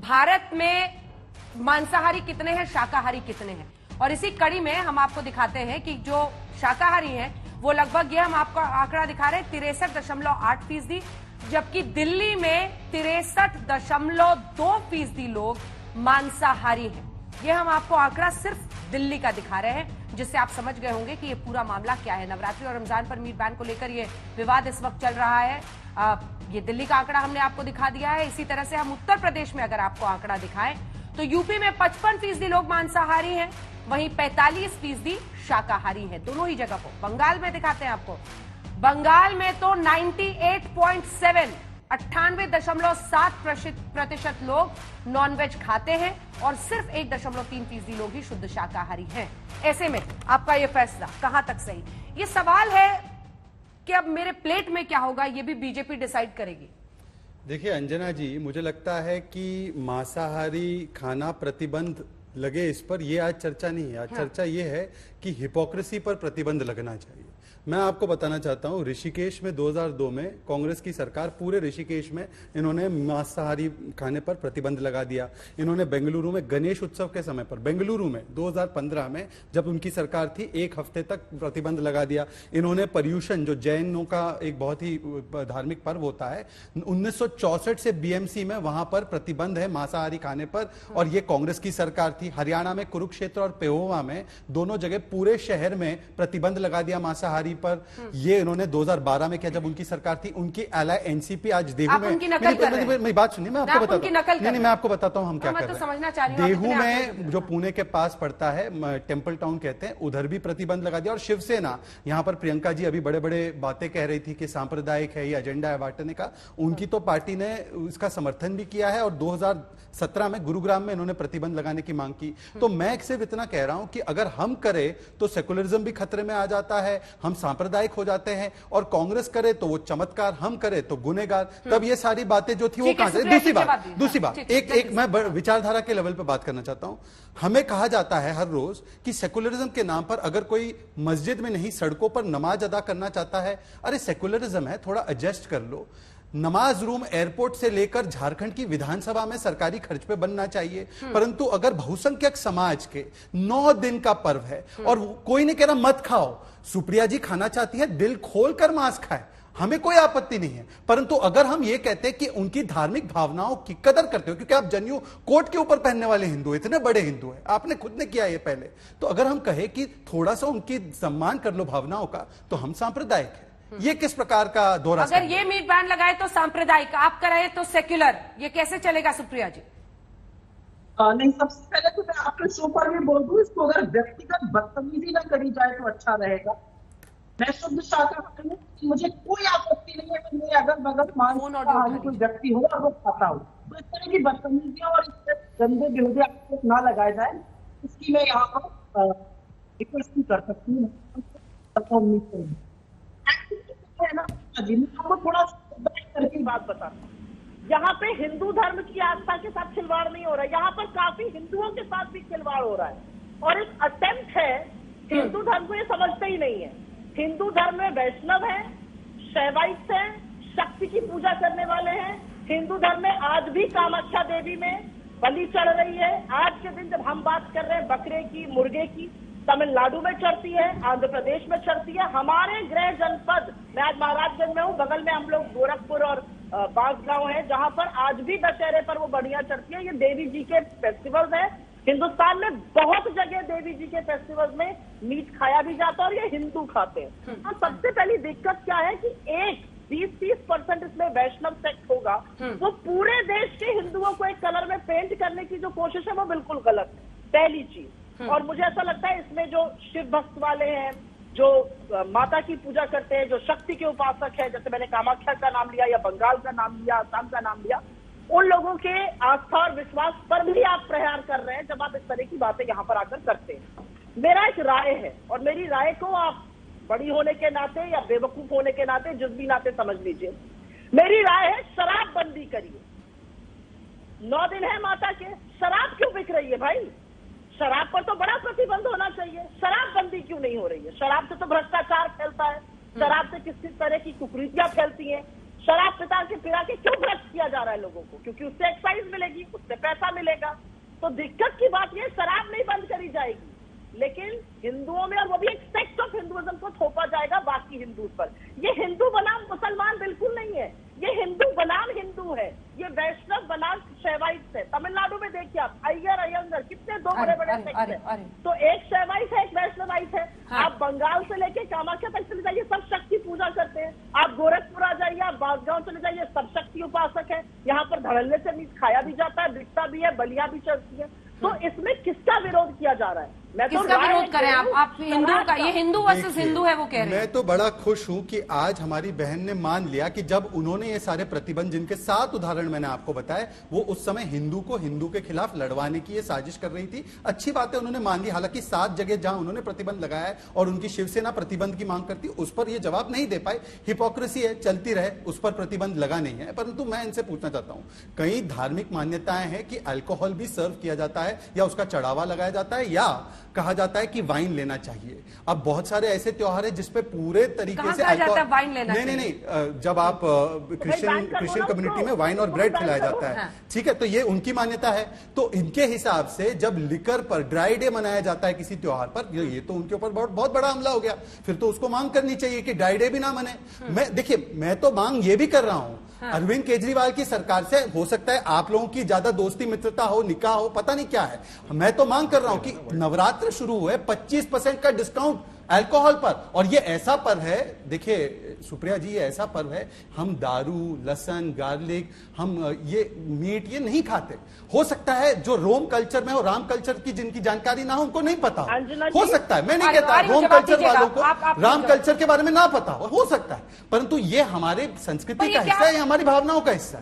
भारत में मांसाहारी कितने हैं, शाकाहारी कितने हैं। और इसी कड़ी में हम आपको दिखाते हैं कि जो शाकाहारी हैं वो लगभग, ये हम आपको आंकड़ा दिखा रहे हैं, 63.8%, जबकि दिल्ली में 63.2% लोग मांसाहारी हैं। ये हम आपको आंकड़ा सिर्फ दिल्ली का दिखा रहे हैं, जिससे आप समझ गए होंगे कि ये पूरा मामला क्या है। नवरात्रि और रमजान पर मीट बैन को लेकर ये विवाद इस वक्त चल रहा है। ये दिल्ली का आंकड़ा हमने आपको दिखा दिया है। इसी तरह से हम उत्तर प्रदेश में अगर आपको आंकड़ा दिखाएं तो यूपी में 55% लोग मांसाहारी हैं, वहीं 45% शाकाहारी हैं, दोनों ही जगह को। बंगाल में दिखाते हैं आपको, बंगाल में तो 98.7% लोग नॉनवेज खाते हैं और सिर्फ 1.3% लोग ही शुद्ध शाकाहारी हैं। ऐसे में आपका यह फैसला कहां तक सही? ये सवाल है कि अब मेरे प्लेट में क्या होगा, ये भी बीजेपी डिसाइड करेगी। देखिए अंजना जी, मुझे लगता है कि मांसाहारी खाना प्रतिबंध लगे, इस पर ये आज चर्चा नहीं है। आज चर्चा ये है कि हिपोक्रेसी पर प्रतिबंध लगना चाहिए। मैं आपको बताना चाहता हूं, ऋषिकेश में 2002 में कांग्रेस की सरकार, पूरे ऋषिकेश में इन्होंने मांसाहारी खाने पर प्रतिबंध लगा दिया। इन्होंने बेंगलुरु में गणेश उत्सव के समय पर, बेंगलुरु में 2015 में जब उनकी सरकार थी, 1 हफ्ते तक प्रतिबंध लगा दिया। इन्होंने पर्यूषण, जो जैनों का एक बहुत ही धार्मिक पर्व होता है, 1964 से बीएमसी में वहां पर प्रतिबंध है मांसाहारी खाने पर, और ये कांग्रेस की सरकार थी। हरियाणा में कुरुक्षेत्र और पेहोवा में दोनों जगह पूरे शहर में प्रतिबंध लगा दिया मांसाहारी पर। ये इन्होंने 2012 में किया जब उनकी सरकार थी। उनकी एलाय एनसीपी आज देहू में, मेरी बात सुनिए, मैं आपको बताता हूं, नहीं मैं आपको बताता हूं हम क्या कर रहे हैं। देहू में जो पुणे के पास पड़ता है, टेंपल टाउन कहते हैं, उधर भी प्रतिबंध लगा दिया। और शिवसेना, यहां पर प्रियंका जी अभी बड़े बड़े बातें कह रही थी कि सांप्रदायिक है, ये एजेंडा है बांटने का, उनकी तो पार्टी ने इसका समर्थन भी किया है और 2017 में गुरुग्राम में इन्होंने प्रतिबंध लगाने की मांग की। तो मैं सिर्फ इतना कह रहा हूं कि अगर हम करें तो सेकुलरिज्म भी खतरे में आ जाता है, हम सांप्रदायिक हो जाते हैं, और कांग्रेस करे तो वो चमत्कार, हम करे तो गुनेगार। तब ये सारी बातें जो थी वो कहां से? दूसरी बात एक मैं विचारधारा के लेवल पे बात करना चाहता हूं। हमें कहा जाता है हर रोज कि सेकुलरिज्म के नाम पर अगर कोई मस्जिद में नहीं सड़कों पर नमाज अदा करना चाहता है, अरे सेकुलरिज्म है, थोड़ा एडजस्ट कर लो। नमाज रूम एयरपोर्ट से लेकर झारखंड की विधानसभा में सरकारी खर्च पे बनना चाहिए। परंतु अगर बहुसंख्यक समाज के 9 दिन का पर्व है और कोई नहीं कह रहा मत खाओ, सुप्रिया जी खाना चाहती है, दिल खोलकर मांस खाए, हमें कोई आपत्ति नहीं है। परंतु अगर हम ये कहते हैं कि उनकी धार्मिक भावनाओं की कदर करते हो, क्योंकि आप जनेऊ कोट के ऊपर पहनने वाले हिंदू, इतने बड़े हिंदू हैं, आपने खुद ने किया ये पहले, तो अगर हम कहें कि थोड़ा सा उनकी सम्मान कर लो भावनाओं का, तो हम सांप्रदायिक है। ये किस प्रकार का दौरा? अगर ये मीट बैन लगाए तो सांप्रदायिक, आप कराए तो सेक्युलर, ये कैसे चलेगा सुप्रिया जी? नहीं, सबसे पहले तो मैं आपके शो पर भी बोल दूं, इसको अगर व्यक्तिगत बदतमीजी ना करी जाए तो अच्छा रहेगा। मैं शुद्ध शाकाहारी हूँ, मुझे कोई आपत्ति नहीं है कि मेरे अगल बगल मांसाहारी कोई व्यक्ति हो और वो खाता हो, तो इस तरह की बदतमीजियां और इस तरह गंदे बेहूदे आरोप ना लगाए जाए, इसकी मैं यहाँ पर रिक्वेस्ट भी कर सकती हूँ। आपको थोड़ा करके बात बताता हूँ। यहाँ पे हिंदू धर्म की आस्था के साथ खिलवाड़ नहीं हो रहा है, यहाँ पर काफी हिंदुओं के साथ भी खिलवाड़ हो रहा है, और एक अटेम्प्ट है। हिंदू धर्म को ये समझते ही नहीं है। हिंदू धर्म में वैष्णव है, शैवाइट्स हैं, शक्ति की पूजा करने वाले हैं। हिंदू धर्म में आज भी कामाख्या देवी में बलि चढ़ रही है। आज के दिन जब हम बात कर रहे हैं बकरे की, मुर्गे की, तमिलनाडु में चढ़ती है, आंध्र प्रदेश में चढ़ती है। हमारे गृह जनपद, मैं आज महाराजगंज में हूँ, बगल में हम लोग गोरखपुर और बांसगांव है, जहां पर आज भी दशहरे पर वो बढ़िया चढ़ती है। ये देवी जी के फेस्टिवल्स है। हिंदुस्तान में बहुत जगह देवी जी के फेस्टिवल्स में मीट खाया भी जाता है और ये हिंदू खाते हैं। हाँ, सबसे पहली दिक्कत क्या है कि 20-30% इसमें वैष्णव सेक्ट होगा, वो पूरे देश के हिंदुओं को एक कलर में पेंट करने की जो कोशिश है वो बिल्कुल गलत है, पहली चीज। और मुझे ऐसा लगता है इसमें जो शिव भक्त वाले हैं, जो माता की पूजा करते हैं, जो शक्ति के उपासक है, जैसे मैंने कामाख्या का नाम लिया या बंगाल का नाम लिया, आसाम का नाम लिया, उन लोगों के आस्था और विश्वास पर भी आप प्रहार कर रहे हैं जब आप इस तरह की बातें यहाँ पर आकर करते हैं। मेरा एक राय है, और मेरी राय को आप बड़ी होने के नाते या बेवकूफ होने के नाते, जिस भी नाते समझ लीजिए। मेरी राय है, शराब बंदी करिए। 9 दिन है माता के, शराब क्यों बिक रही है भाई? शराब पर तो बड़ा प्रतिबंध होना चाहिए। शराब बंदी क्यों नहीं हो रही है? शराब से तो भ्रष्टाचार फैलता है, शराब से किस किस तरह की कुरीतियां फैलती हैं, शराब पिला के क्यों भ्रष्ट किया जा रहा है लोगों को? क्योंकि उससे एक्साइज मिलेगी, उससे पैसा मिलेगा। तो दिक्कत की बात यह, शराब नहीं बंद करी जाएगी, लेकिन हिंदुओं में, और वो भी एक सेक्ट ऑफ हिंदुइज्म को थोपा जाएगा बाकी हिंदू पर। ये हिंदू बनाम मुसलमान बिल्कुल नहीं है, ये हिंदू बनाम हिंदू है, ये वैष्णव बनाम शैवाइट है। तमिलनाडु में देखिए आप, अय्यर अयंगर, कितने दो बड़े बड़े सेक्ट हैं। तो एक शैवाइट है, एक वैष्णवाइट है। हाँ। आप बंगाल से लेके कामाख्या तक चले जाइए, सब शक्ति पूजा करते हैं। आप गोरखपुर आ जाइए, आप बांसगांव चले जाइए, सब शक्ति उपासक है। यहाँ पर धड़ल्ले से मीट खाया भी जाता है, बिकता भी है, बलियां भी चढ़ती है। तो इसमें किसका विरोध किया जा रहा है? मैं तो किसका विरोध करें आप हिंदू का? ये हिंदू वर्सेस हिंदू है, वो कह रहे हैं। मैं तो बड़ा खुश हूं कि आज हमारी बहन ने मान लिया कि जब उन्होंने ये सारे प्रतिबंध, जिनके 7 उदाहरण मैंने आपको बताए, वो उस समय हिंदू को हिंदू के खिलाफ लड़वाने की ये साजिश कर रही थी। अच्छी बात है, उन्होंने मान ली। हालांकि 7 जगह जहां उन्होंने प्रतिबंध लगाया है और उनकी शिवसेना प्रतिबंध की मांग करती, उस पर ये जवाब नहीं दे पाए। हिपोक्रेसी है, चलती रहे, उस पर प्रतिबंध लगा नहीं है। परंतु मैं इनसे पूछना चाहता हूं, कई धार्मिक मान्यताएं हैं कि अल्कोहल भी सर्व किया जाता है या उसका चढ़ावा लगाया जाता है, या कहा जाता है कि वाइन लेना चाहिए। अब बहुत सारे ऐसे त्योहार है जिसपे पूरे तरीके से वाइन लेना नहीं, जब आप क्रिश्चियन कम्युनिटी में वाइन और ब्रेड खिलाया जाता है, ठीक है, तो ये उनकी मान्यता है। तो इनके हिसाब से जब लिकर पर ड्राई डे मनाया जाता है किसी त्योहार पर, ये तो उनके ऊपर बहुत बड़ा हमला हो गया। फिर तो उसको मांग करनी चाहिए कि ड्राई डे भी ना मने। मैं तो मांग ये भी कर रहा हूं, अरविंद केजरीवाल की सरकार से हो सकता है आप लोगों की ज्यादा दोस्ती मित्रता हो, निकाह हो, पता नहीं क्या है, मैं तो मांग कर रहा हूं कि नवरात्र शुरू हुए, 25% का डिस्काउंट अल्कोहल पर। और ये ऐसा पर्व है, देखिए सुप्रिया जी, ये ऐसा पर्व है, हम दारू, लहसुन, गार्लिक, हम ये मीट ये नहीं खाते। हो सकता है जो रोम कल्चर में हो, राम कल्चर की जिनकी जानकारी ना हो, उनको नहीं पता हो सकता है। मैं नहीं कहता रोम कल्चर वालों को राम कल्चर के बारे में ना पता हो सकता है, परंतु ये हमारे संस्कृति का हिस्सा है, हमारी भावनाओं का हिस्सा है।